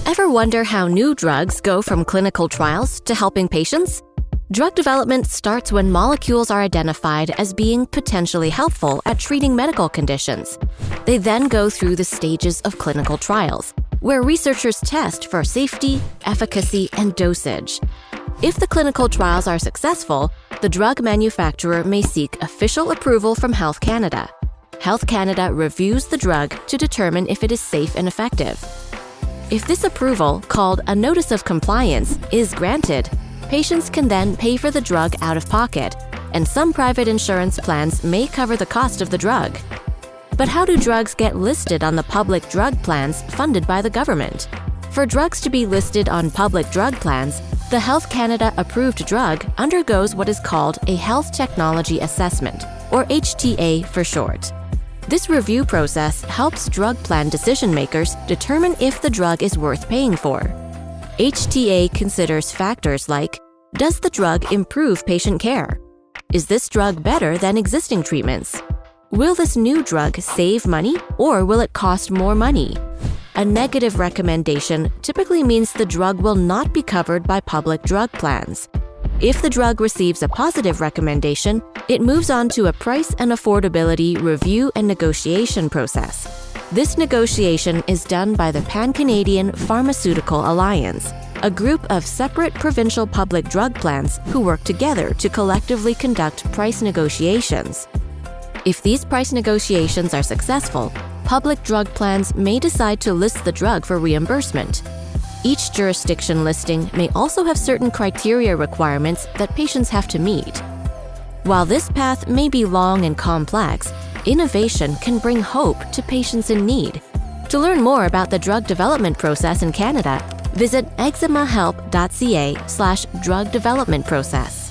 Ever wonder how new drugs go from clinical trials to helping patients? Drug development starts when molecules are identified as being potentially helpful at treating medical conditions. They then go through the stages of clinical trials, where researchers test for safety, efficacy, and dosage. If the clinical trials are successful, the drug manufacturer may seek official approval from Health Canada. Health Canada reviews the drug to determine if it is safe and effective. If this approval, called a Notice of Compliance, is granted, patients can then pay for the drug out of pocket, and some private insurance plans may cover the cost of the drug. But how do drugs get listed on the public drug plans funded by the government? For drugs to be listed on public drug plans, the Health Canada approved drug undergoes what is called a Health Technology Assessment, or HTA for short. This review process helps drug plan decision-makers determine if the drug is worth paying for. HTA considers factors like, does the drug improve patient care? Is this drug better than existing treatments? Will this new drug save money or will it cost more money? A negative recommendation typically means the drug will not be covered by public drug plans. If the drug receives a positive recommendation, it moves on to a price and affordability review and negotiation process. This negotiation is done by the Pan-Canadian Pharmaceutical Alliance, a group of separate provincial public drug plans who work together to collectively conduct price negotiations. If these price negotiations are successful, public drug plans may decide to list the drug for reimbursement. Each jurisdiction listing may also have certain criteria requirements that patients have to meet. While this path may be long and complex, innovation can bring hope to patients in need. To learn more about the drug development process in Canada, visit eczemahelp.ca/drug development process.